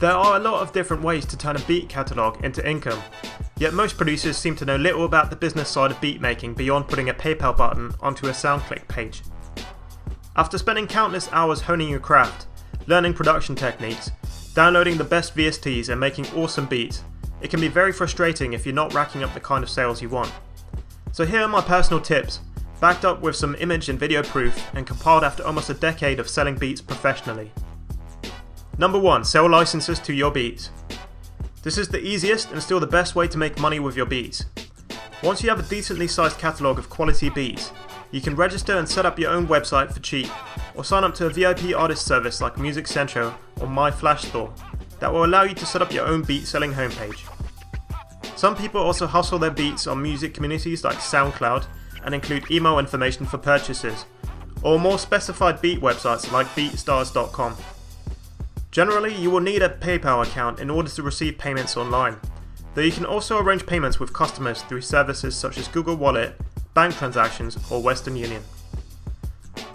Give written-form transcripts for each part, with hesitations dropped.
There are a lot of different ways to turn a beat catalogue into income, yet most producers seem to know little about the business side of beat making beyond putting a PayPal button onto a SoundClick page. After spending countless hours honing your craft, learning production techniques, downloading the best VSTs and making awesome beats, it can be very frustrating if you're not racking up the kind of sales you want. So here are my personal tips, backed up with some image and video proof and compiled after almost a decade of selling beats professionally. Number 1. Sell licenses to your beats. This is the easiest and still the best way to make money with your beats. Once you have a decently sized catalogue of quality beats, you can register and set up your own website for cheap, or sign up to a VIP artist service like Music Central or My Flash Store that will allow you to set up your own beat selling homepage. Some people also hustle their beats on music communities like SoundCloud and include email information for purchases, or more specified beat websites like beatstars.com. Generally, you will need a PayPal account in order to receive payments online, though you can also arrange payments with customers through services such as Google Wallet, bank transactions, or Western Union.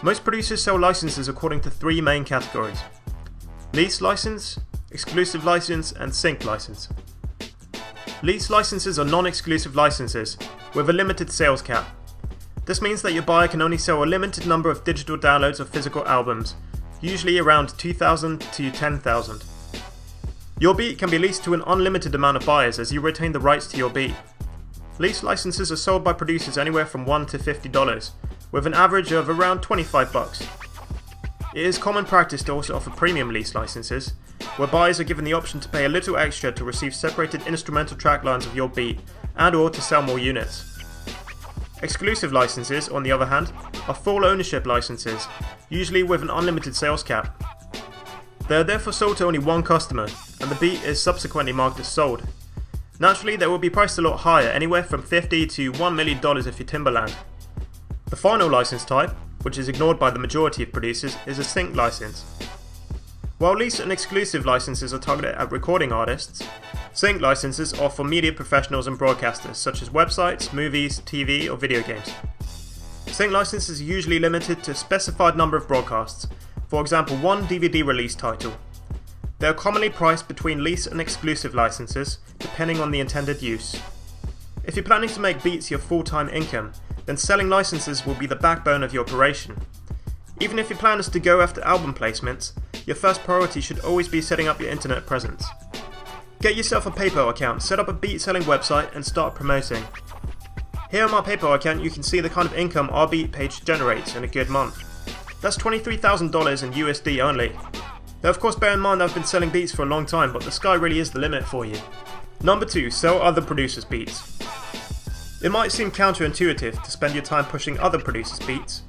Most producers sell licenses according to 3 main categories: lease license, exclusive license, and sync license. Lease licenses are non-exclusive licenses with a limited sales cap. This means that your buyer can only sell a limited number of digital downloads of physical albums, usually around 2,000 to 10,000. Your beat can be leased to an unlimited amount of buyers as you retain the rights to your beat. Lease licenses are sold by producers anywhere from $1 to $50, with an average of around $25. It is common practice to also offer premium lease licenses, where buyers are given the option to pay a little extra to receive separated instrumental track lines of your beat and or to sell more units. Exclusive licenses, on the other hand, are full ownership licenses, usually with an unlimited sales cap. They are therefore sold to only one customer, and the beat is subsequently marked as sold. Naturally, they will be priced a lot higher, anywhere from $50 to $1 million if you're Timbaland. The final license type, which is ignored by the majority of producers, is a sync license. While lease and exclusive licenses are targeted at recording artists, sync licenses are for media professionals and broadcasters such as websites, movies, TV, or video games. Sync licenses are usually limited to a specified number of broadcasts, for example 1 DVD release title. They are commonly priced between lease and exclusive licenses, depending on the intended use. If you're planning to make beats your full-time income, then selling licenses will be the backbone of your operation. Even if your plan is to go after album placements, your first priority should always be setting up your internet presence. Get yourself a PayPal account, set up a beat selling website and start promoting. Here on my PayPal account you can see the kind of income our beat page generates in a good month. That's $23,000 in USD only. Now of course bear in mind I've been selling beats for a long time, but the sky really is the limit for you. Number 2. Sell other producers' beats. It might seem counterintuitive to spend your time pushing other producers' beats,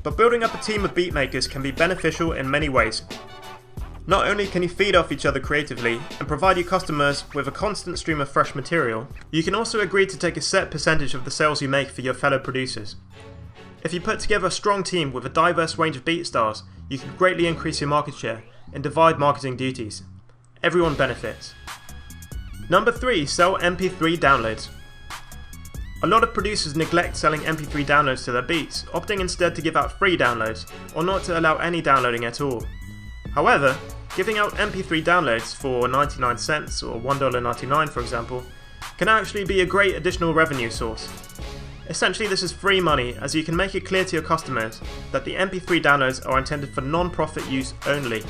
but building up a team of beat makers can be beneficial in many ways. Not only can you feed off each other creatively and provide your customers with a constant stream of fresh material, you can also agree to take a set percentage of the sales you make for your fellow producers. If you put together a strong team with a diverse range of beat styles, you can greatly increase your market share and divide marketing duties. Everyone benefits. Number 3. Sell MP3 downloads. A lot of producers neglect selling MP3 downloads to their beats, opting instead to give out free downloads, or not to allow any downloading at all. However, giving out MP3 downloads for 99 cents or $1.99 for example, can actually be a great additional revenue source. Essentially this is free money, as you can make it clear to your customers that the MP3 downloads are intended for non-profit use only.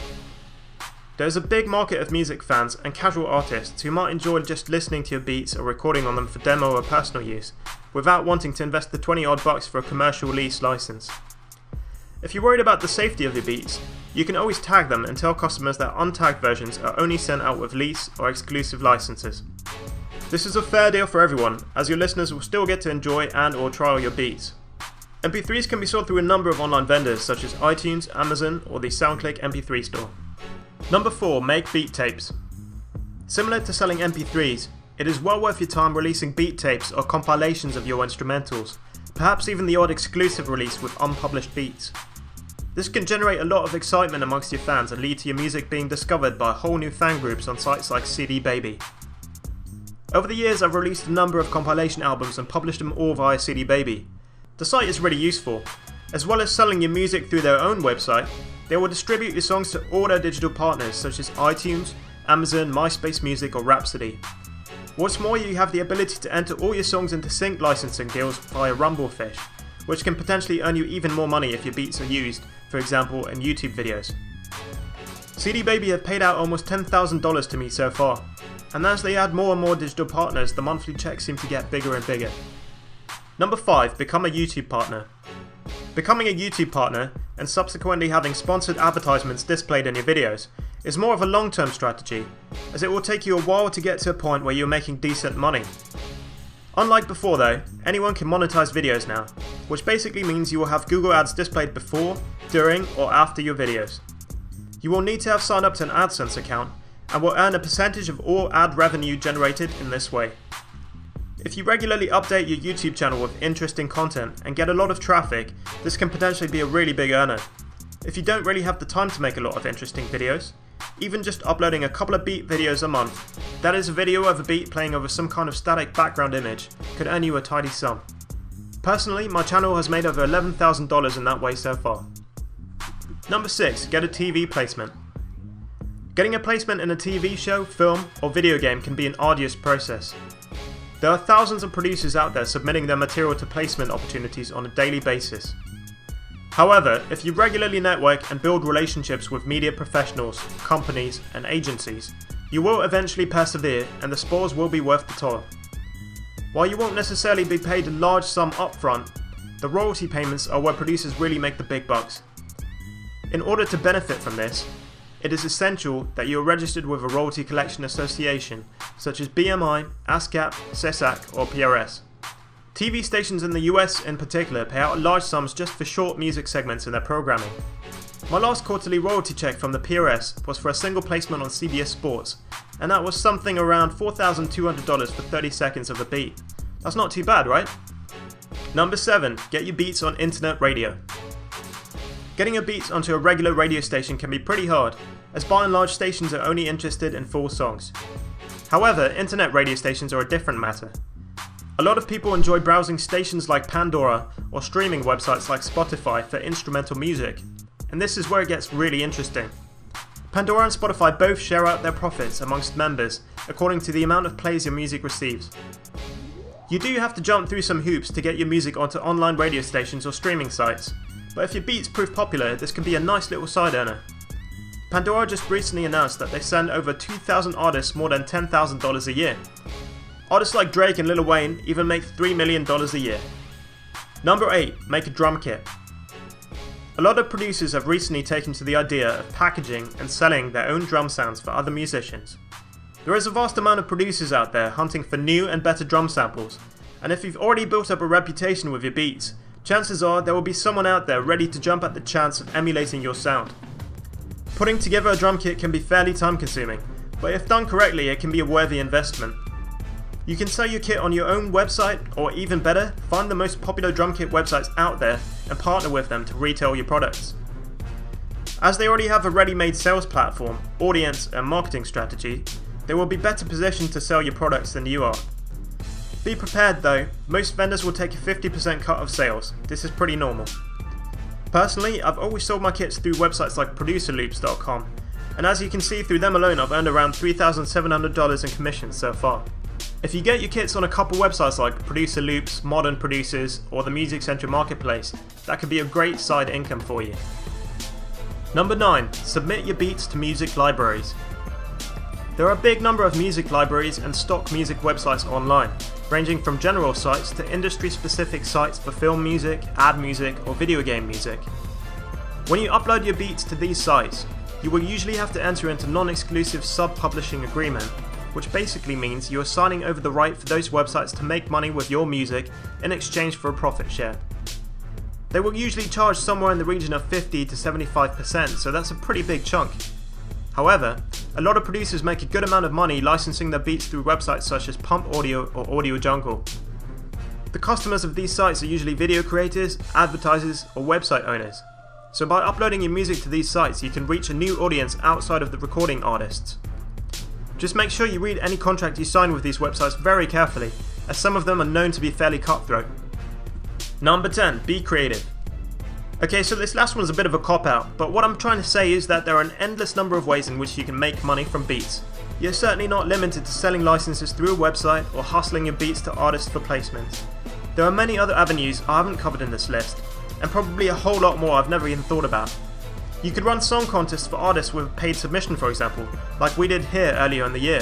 There is a big market of music fans and casual artists who might enjoy just listening to your beats or recording on them for demo or personal use, without wanting to invest the 20 odd bucks for a commercial lease license. If you're worried about the safety of your beats, you can always tag them and tell customers that untagged versions are only sent out with lease or exclusive licenses. This is a fair deal for everyone, as your listeners will still get to enjoy and or trial your beats. MP3s can be sold through a number of online vendors such as iTunes, Amazon, or the SoundClick MP3 store. Number 4. Make beat tapes. Similar to selling MP3s, it is well worth your time releasing beat tapes or compilations of your instrumentals, perhaps even the odd exclusive release with unpublished beats. This can generate a lot of excitement amongst your fans and lead to your music being discovered by whole new fan groups on sites like CD Baby. Over the years I've released a number of compilation albums and published them all via CD Baby. The site is really useful. As well as selling your music through their own website, they will distribute your songs to all their digital partners such as iTunes, Amazon, MySpace Music or Rhapsody. What's more, you have the ability to enter all your songs into sync licensing deals via Rumblefish, which can potentially earn you even more money if your beats are used, for example in YouTube videos. CD Baby have paid out almost $10,000 to me so far, and as they add more and more digital partners, the monthly checks seem to get bigger and bigger. Number 5. Become a YouTube partner. Becoming a YouTube partner, and subsequently having sponsored advertisements displayed in your videos, is more of a long-term strategy, as it will take you a while to get to a point where you're making decent money. Unlike before though, anyone can monetize videos now, which basically means you will have Google Ads displayed before, during, or after your videos. You will need to have signed up to an AdSense account, and will earn a percentage of all ad revenue generated in this way. If you regularly update your YouTube channel with interesting content and get a lot of traffic, this can potentially be a really big earner. If you don't really have the time to make a lot of interesting videos, even just uploading a couple of beat videos a month, that is a video of a beat playing over some kind of static background image, could earn you a tidy sum. Personally, my channel has made over $11,000 in that way so far. Number 6. Get a TV placement. Getting a placement in a TV show, film, or video game can be an arduous process. There are thousands of producers out there submitting their material to placement opportunities on a daily basis. However, if you regularly network and build relationships with media professionals, companies, and agencies, you will eventually persevere and the spoils will be worth the toil. While you won't necessarily be paid a large sum upfront, the royalty payments are where producers really make the big bucks. In order to benefit from this, it is essential that you are registered with a royalty collection association such as BMI, ASCAP, SESAC or PRS. TV stations in the US in particular pay out large sums just for short music segments in their programming. My last quarterly royalty check from the PRS was for a single placement on CBS Sports, and that was something around $4,200 for 30 seconds of a beat. That's not too bad, right? Number 7. Get your beats on internet radio. Getting your beats onto a regular radio station can be pretty hard, as by and large stations are only interested in full songs. However, internet radio stations are a different matter. A lot of people enjoy browsing stations like Pandora or streaming websites like Spotify for instrumental music, and this is where it gets really interesting. Pandora and Spotify both share out their profits amongst members according to the amount of plays your music receives. You do have to jump through some hoops to get your music onto online radio stations or streaming sites, but if your beats prove popular, this can be a nice little side earner. Pandora just recently announced that they send over 2,000 artists more than $10,000 a year. Artists like Drake and Lil Wayne even make $3 million a year. Number 8. Make a drum kit. A lot of producers have recently taken to the idea of packaging and selling their own drum sounds for other musicians. There is a vast amount of producers out there hunting for new and better drum samples, and if you've already built up a reputation with your beats, chances are there will be someone out there ready to jump at the chance of emulating your sound. Putting together a drum kit can be fairly time consuming, but if done correctly it can be a worthy investment. You can sell your kit on your own website, or even better, find the most popular drum kit websites out there and partner with them to retail your products. As they already have a ready-made sales platform, audience and marketing strategy, they will be better positioned to sell your products than you are. Be prepared though, most vendors will take a 50% cut of sales. This is pretty normal. Personally, I've always sold my kits through websites like producerloops.com, and as you can see, through them alone I've earned around $3,700 in commissions so far. If you get your kits on a couple websites like Producer Loops, Modern Producers, or the Music Central Marketplace, that could be a great side income for you. Number 9. Submit your beats to music libraries. There are a big number of music libraries and stock music websites online, ranging from general sites to industry-specific sites for film music, ad music, or video game music. When you upload your beats to these sites, you will usually have to enter into non-exclusive sub-publishing agreement, which basically means you are signing over the right for those websites to make money with your music in exchange for a profit share. They will usually charge somewhere in the region of 50 to 75%, so that's a pretty big chunk. However, a lot of producers make a good amount of money licensing their beats through websites such as Pump Audio or Audio Jungle. The customers of these sites are usually video creators, advertisers, or website owners. So by uploading your music to these sites, you can reach a new audience outside of the recording artists. Just make sure you read any contract you sign with these websites very carefully, as some of them are known to be fairly cutthroat. Number 10. Be creative. Okay, so this last one's a bit of a cop-out, but what I'm trying to say is that there are an endless number of ways in which you can make money from beats. You're certainly not limited to selling licenses through a website or hustling your beats to artists for placements. There are many other avenues I haven't covered in this list, and probably a whole lot more I've never even thought about. You could run song contests for artists with paid submission, for example, like we did here earlier in the year.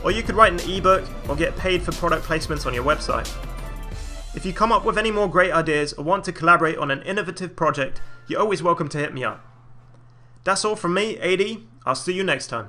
Or you could write an ebook or get paid for product placements on your website. If you come up with any more great ideas or want to collaborate on an innovative project, you're always welcome to hit me up. That's all from me, AD. I'll see you next time.